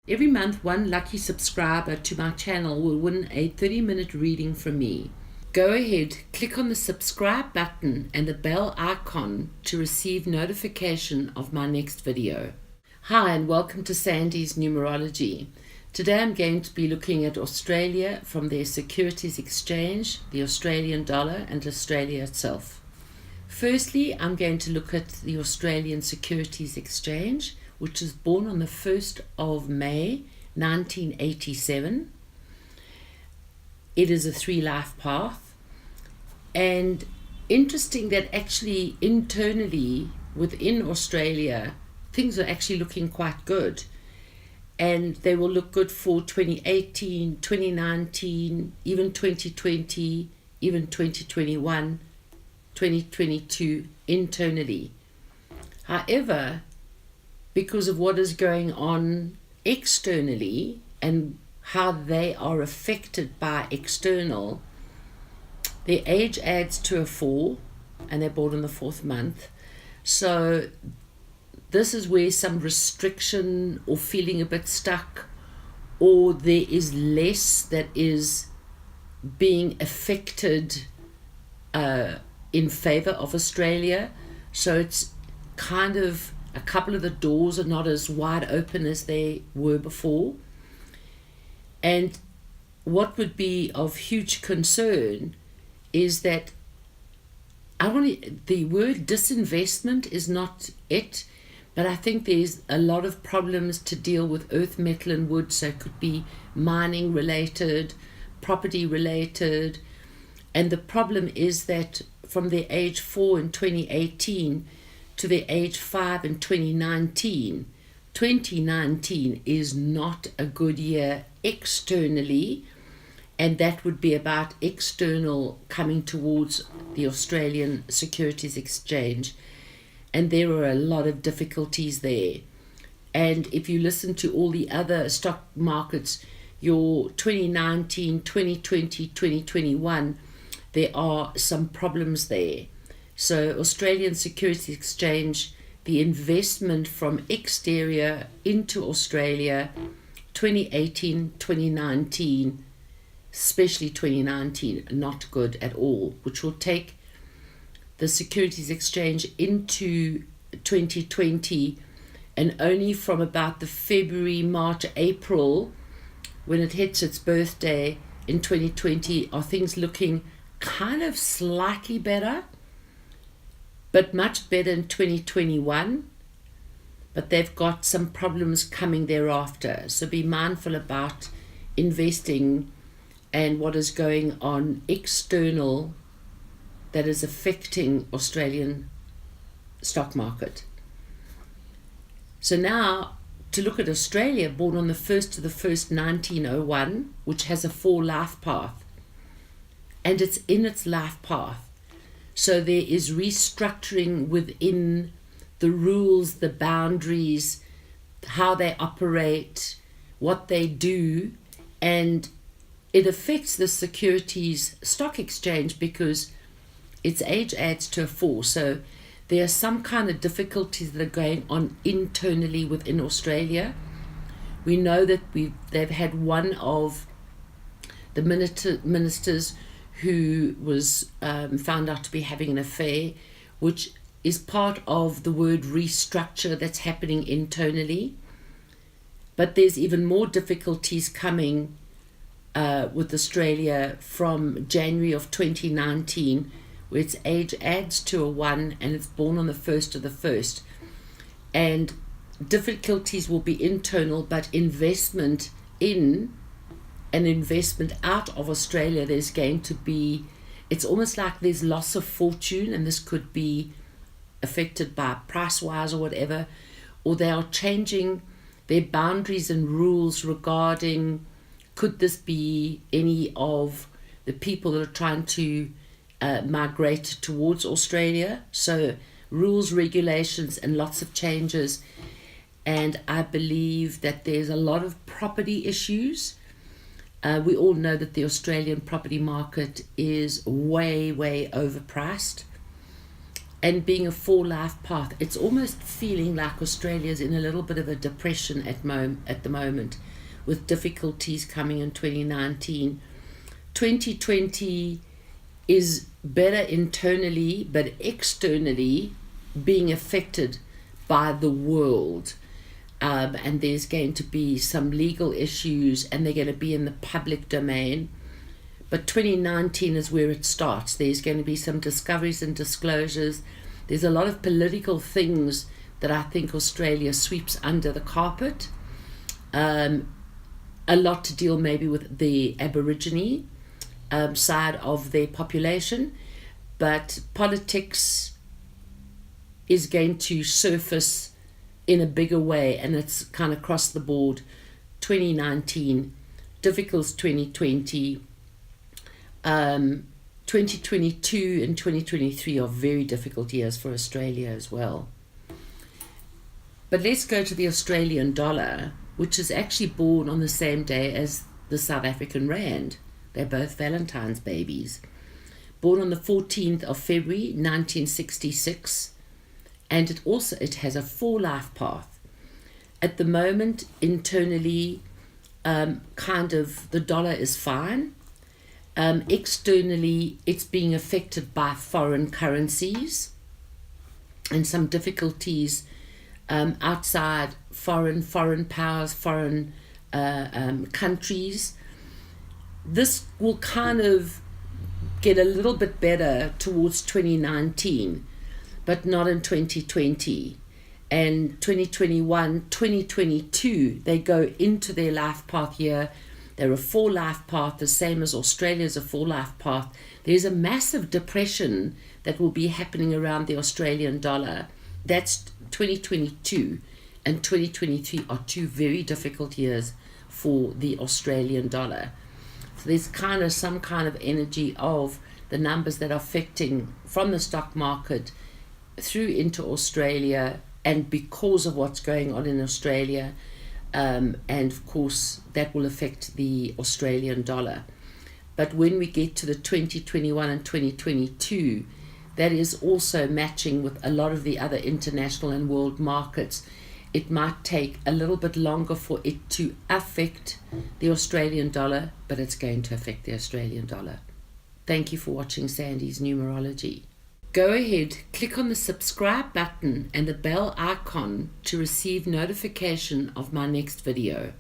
Every month, one lucky subscriber to my channel will win a 30-minute reading from me. Go ahead, click on the subscribe button and the bell icon to receive notification of my next video. Hi, and welcome to Sandy's Numerology. Today I'm going to be looking at Australia from their securities exchange, the Australian dollar, and Australia itself. Firstly, I'm going to look at the Australian Securities Exchange, which was born on the 1st of May 1987. It is a 3-life path, and interesting that actually internally within Australia things are actually looking quite good, and they will look good for 2018, 2019, even 2020, even 2021, 2022 internally. However, because of what is going on externally and how they are affected by external, their age adds to a 4, and they're born in the 4th month. So this is where some restriction or feeling a bit stuck, or there is less that is being affected in favor of Australia. So it's kind of a couple of the doors are not as wide open as they were before. And what would be of huge concern is that the word disinvestment is not it, but I think there's a lot of problems to deal with earth, metal and wood. So it could be mining related, property related. And the problem is that from their age 4 in 2018 to their age 5 in 2019, 2019 is not a good year externally, and that would be about external coming towards the Australian Securities Exchange, and there are a lot of difficulties there. And if you listen to all the other stock markets, your 2019, 2020, 2021, there are some problems there. So Australian Securities Exchange, the investment from exterior into Australia, 2018, 2019, especially 2019, not good at all, which will take the Securities Exchange into 2020, and only from about the February, March, April, when it hits its birthday in 2020, are things looking kind of slightly better, but much better in 2021, but they've got some problems coming thereafter. So be mindful about investing and what is going on external that is affecting Australian stock market. So now to look at Australia, born on the 1st of the 1st 1901, which has a 4-life path, and it's in its life path. So there is restructuring within the rules, the boundaries, how they operate, what they do, and it affects the securities stock exchange because its age adds to a 4. So there are some kind of difficulties that are going on internally within Australia. We know that they've had one of the ministers who was found out to be having an affair, which is part of the word restructure that's happening internally. But there's even more difficulties coming with Australia from January of 2019, where its age adds to a 1 and it's born on the 1st of the 1st. And difficulties will be internal, but investment in an investment out of Australia, there's going to be, it's almost like there's loss of fortune, and this could be affected by price-wise or whatever, or they are changing their boundaries and rules regarding, could this be any of the people that are trying to migrate towards Australia? So rules, regulations, and lots of changes. And I believe that there's a lot of property issues. We all know that the Australian property market is way, way overpriced. and being a 4-life path, it's almost feeling like Australia's in a little bit of a depression at the moment, with difficulties coming in 2019. 2020 is better internally, but externally being affected by the world. And there's going to be some legal issues, and they're going to be in the public domain. But 2019 is where it starts. There's going to be some discoveries and disclosures. There's a lot of political things that I think Australia sweeps under the carpet. A lot to deal maybe with the Aborigine side of their population. But politics is going to surface in a bigger way, and it's kind of across the board. 2019, difficult 2020, 2022 and 2023 are very difficult years for Australia as well. But let's go to the Australian dollar, which is actually born on the same day as the South African rand. They're both Valentine's babies. Born on the 14th of February 1966, and it has a 4-life path. At the moment, internally, kind of the dollar is fine. Externally, it's being affected by foreign currencies and some difficulties outside foreign powers, foreign countries. This will kind of get a little bit better towards 2019, but not in 2020. And 2021, 2022, they go into their life path year. They're a 4-life path, the same as Australia's a 4-life path. There's a massive depression that will be happening around the Australian dollar. That's 2022 and 2023 are 2 very difficult years for the Australian dollar. So there's kind of some kind of energy of the numbers that are affecting from the stock market through into Australia, and because of what's going on in Australia, and of course that will affect the Australian dollar. But when we get to the 2021 and 2022, that is also matching with a lot of the other international and world markets. It might take a little bit longer for it to affect the Australian dollar, but it's going to affect the Australian dollar. Thank you for watching Sandy's Numerology. Go ahead, click on the subscribe button and the bell icon to receive notification of my next video.